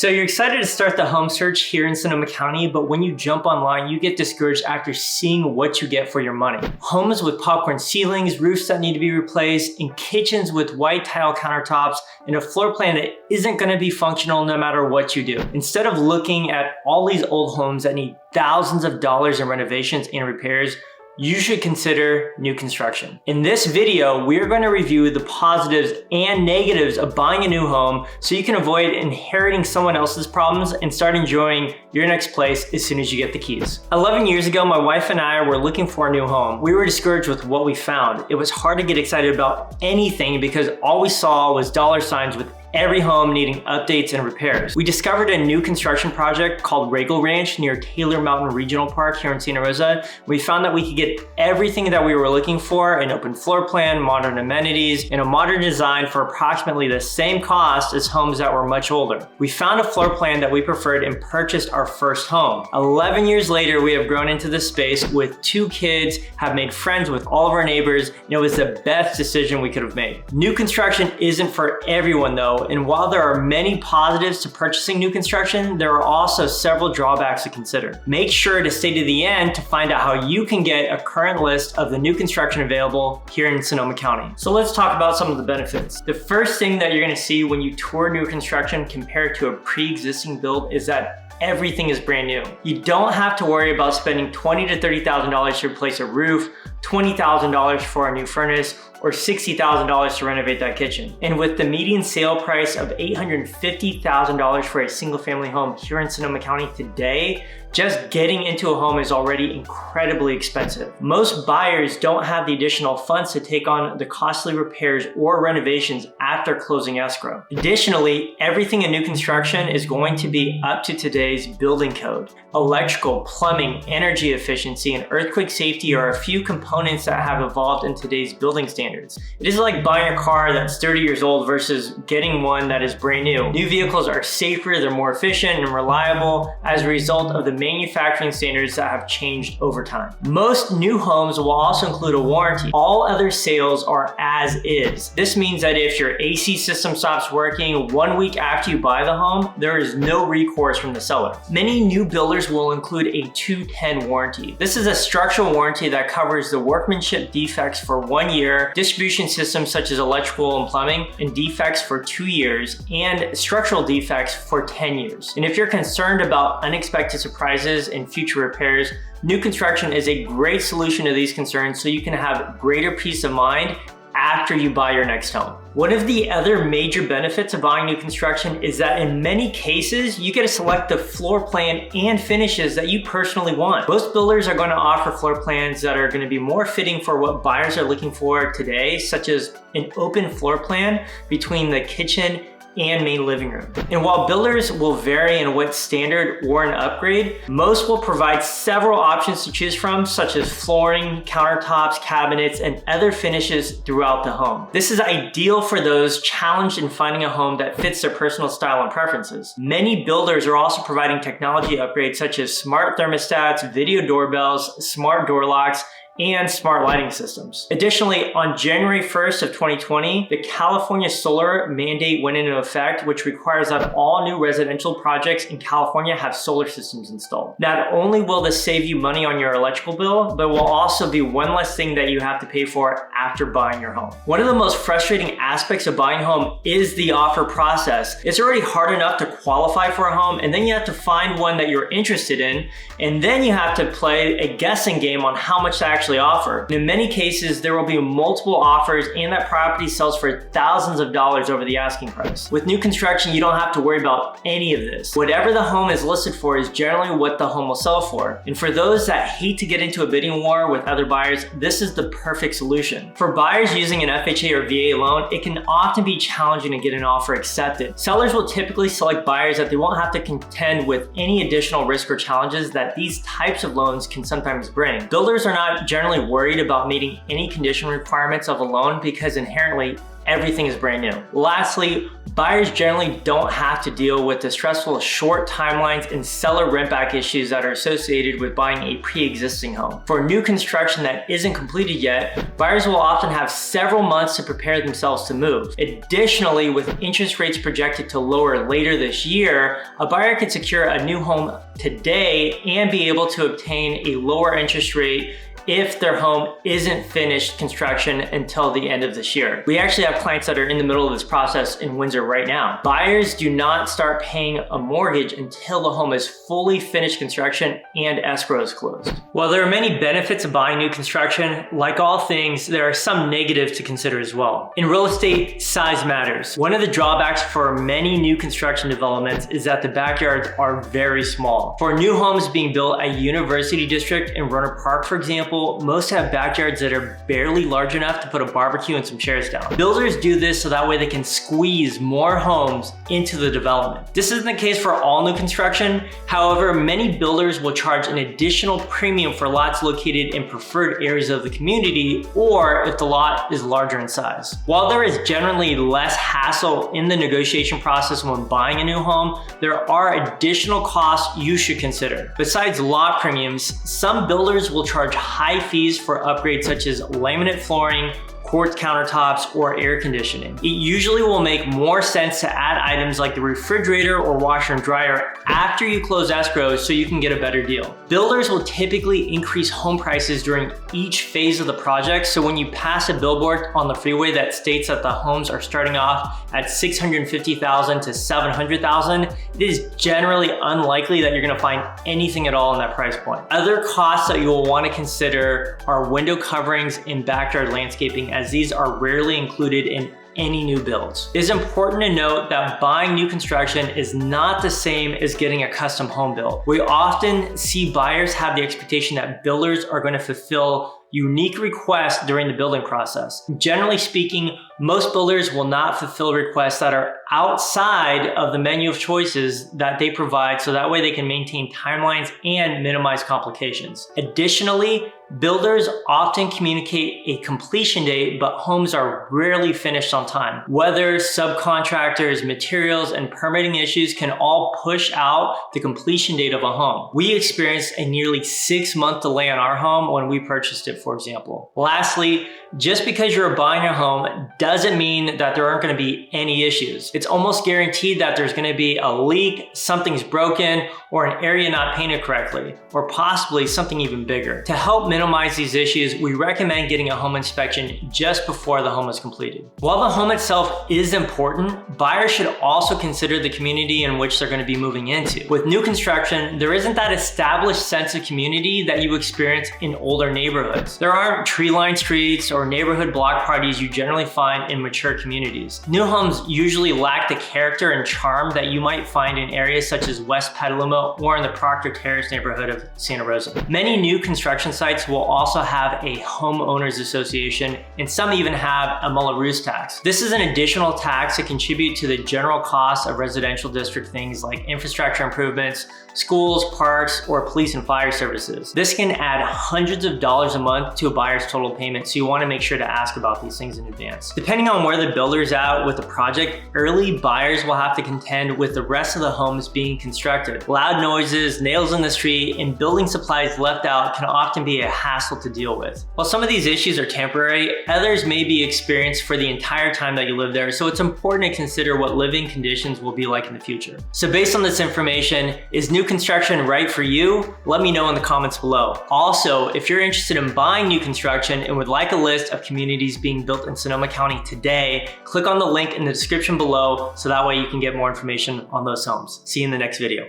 So you're excited to start the home search here in Sonoma County, but when you jump online, you get discouraged after seeing what you get for your money. Homes with popcorn ceilings, roofs that need to be replaced, and kitchens with white tile countertops, and a floor plan that isn't gonna be functional no matter what you do. Instead of looking at all these old homes that need thousands of dollars in renovations and repairs, you should consider new construction. In this video, we're going to review the positives and negatives of buying a new home so you can avoid inheriting someone else's problems and start enjoying your next place as soon as you get the keys. 11 years ago, my wife and I were looking for a new home. We were discouraged with what we found. It was hard to get excited about anything because all we saw was dollar signs with every home needing updates and repairs. We discovered a new construction project called Regal Ranch near Taylor Mountain Regional Park here in Santa Rosa. We found that we could get everything that we were looking for: an open floor plan, modern amenities, and a modern design for approximately the same cost as homes that were much older. We found a floor plan that we preferred and purchased our first home. 11 years later, we have grown into this space with 2 kids, have made friends with all of our neighbors, and it was the best decision we could have made. New construction isn't for everyone though, and while there are many positives to purchasing new construction, there are also several drawbacks to consider. Make sure to stay to the end to find out how you can get a current list of the new construction available here in Sonoma County. So let's talk about some of the benefits. The first thing that you're gonna see when you tour new construction compared to a pre-existing build is that everything is brand new. You don't have to worry about spending $20,000 to $30,000 to replace a roof, $20,000 for a new furnace, or $60,000 to renovate that kitchen. And with the median sale price of $850,000 for a single family home here in Sonoma County today, just getting into a home is already incredibly expensive. Most buyers don't have the additional funds to take on the costly repairs or renovations after closing escrow. Additionally, everything in new construction is going to be up to today's building code. Electrical, plumbing, energy efficiency, and earthquake safety are a few components that have evolved in today's building standards. It is like buying a car that's 30 years old versus getting one that is brand new. New vehicles are safer, they're more efficient and reliable as a result of the manufacturing standards that have changed over time. Most new homes will also include a warranty. All other sales are as is. This means that if your AC system stops working 1 week after you buy the home, there is no recourse from the seller. Many new builders will include a 210 warranty. This is a structural warranty that covers the workmanship defects for 1 year, distribution systems such as electrical and plumbing, and defects for 2 years, and structural defects for 10 years. And if you're concerned about unexpected surprises and future repairs, new construction is a great solution to these concerns so you can have greater peace of mind after you buy your next home. One of the other major benefits of buying new construction is that in many cases, you get to select the floor plan and finishes that you personally want. Most builders are going to offer floor plans that are going to be more fitting for what buyers are looking for today, such as an open floor plan between the kitchen and main living room. And while builders will vary in what standard or an upgrade, most will provide several options to choose from, such as flooring, countertops, cabinets, and other finishes throughout the home. This is ideal for those challenged in finding a home that fits their personal style and preferences. Many builders are also providing technology upgrades such as smart thermostats, video doorbells, smart door locks, and smart lighting systems. Additionally, on January 1st of 2020, the California solar mandate went into effect, which requires that all new residential projects in California have solar systems installed. Not only will this save you money on your electrical bill, but will also be one less thing that you have to pay for after buying your home. One of the most frustrating aspects of buying a home is the offer process. It's already hard enough to qualify for a home, and then you have to find one that you're interested in, and then you have to play a guessing game on how much to actually offer. In many cases, there will be multiple offers and that property sells for thousands of dollars over the asking price. With new construction, you don't have to worry about any of this. Whatever the home is listed for is generally what the home will sell for. And for those that hate to get into a bidding war with other buyers, this is the perfect solution. For buyers using an FHA or VA loan, it can often be challenging to get an offer accepted. Sellers will typically select buyers that they won't have to contend with any additional risk or challenges that these types of loans can sometimes bring. Builders are not generally worried about meeting any condition requirements of a loan because inherently everything is brand new. Lastly, buyers generally don't have to deal with the stressful short timelines and seller rent back issues that are associated with buying a pre-existing home. For new construction that isn't completed yet, buyers will often have several months to prepare themselves to move. Additionally, with interest rates projected to lower later this year, a buyer can secure a new home today and be able to obtain a lower interest rate if their home isn't finished construction until the end of this year. We actually have clients that are in the middle of this process in Windsor right now. Buyers do not start paying a mortgage until the home is fully finished construction and escrow is closed. While there are many benefits of buying new construction, like all things, there are some negatives to consider as well. In real estate, size matters. One of the drawbacks for many new construction developments is that the backyards are very small. For new homes being built at University District in Rohnert Park, for example, most have backyards that are barely large enough to put a barbecue and some chairs down. Builders do this so that way they can squeeze more homes into the development. This isn't the case for all new construction. However, many builders will charge an additional premium for lots located in preferred areas of the community or if the lot is larger in size. While there is generally less hassle in the negotiation process when buying a new home, there are additional costs you should consider. Besides lot premiums, some builders will charge high fees for upgrades such as laminate flooring, quartz countertops, or air conditioning. It usually will make more sense to add items like the refrigerator or washer and dryer after you close escrow so you can get a better deal. Builders will typically increase home prices during each phase of the project, so when you pass a billboard on the freeway that states that the homes are starting off at $650,000 to $700,000, it is generally unlikely that you're gonna find anything at all in that price point. Other costs that you will want to consider are window coverings and backyard landscaping, as these are rarely included in any new builds. It is important to note that buying new construction is not the same as getting a custom home built. We often see buyers have the expectation that builders are going to fulfill unique requests during the building process. Generally speaking, most builders will not fulfill requests that are outside of the menu of choices that they provide, so that way they can maintain timelines and minimize complications. Additionally, builders often communicate a completion date, but homes are rarely finished on time. Weather, subcontractors, materials, and permitting issues can all push out the completion date of a home. We experienced a nearly 6-month delay on our home when we purchased it, for example. Lastly, just because you're buying a home doesn't mean that there aren't going to be any issues. It's almost guaranteed that there's going to be a leak, something's broken, or an area not painted correctly, or possibly something even bigger. To help minimize these issues, we recommend getting a home inspection just before the home is completed. While the home itself is important, buyers should also consider the community in which they're going to be moving into. With new construction, there isn't that established sense of community that you experience in older neighborhoods. There aren't tree-lined streets or neighborhood block parties you generally find in mature communities. New homes usually lack the character and charm that you might find in areas such as West Petaluma or in the Proctor Terrace neighborhood of Santa Rosa. Many new construction sites will also have a homeowners association, and some even have a Mullaroo's tax. This is an additional tax to contribute to the general cost of residential district things like infrastructure improvements, schools, parks, or police and fire services. This can add hundreds of dollars a month to a buyer's total payment, so you want to make sure to ask about these things in advance. Depending on where the builder's at with the project, early buyers will have to contend with the rest of the homes being constructed. Loud noises, nails in the street, and building supplies left out can often be a hassle to deal with. While some of these issues are temporary, others may be experienced for the entire time that you live there, so it's important to consider what living conditions will be like in the future. So based on this information, is new construction right for you? Let me know in the comments below. Also, if you're interested in buying new construction and would like a list of communities being built in Sonoma County today, click on the link in the description below so that way you can get more information on those homes. See you in the next video.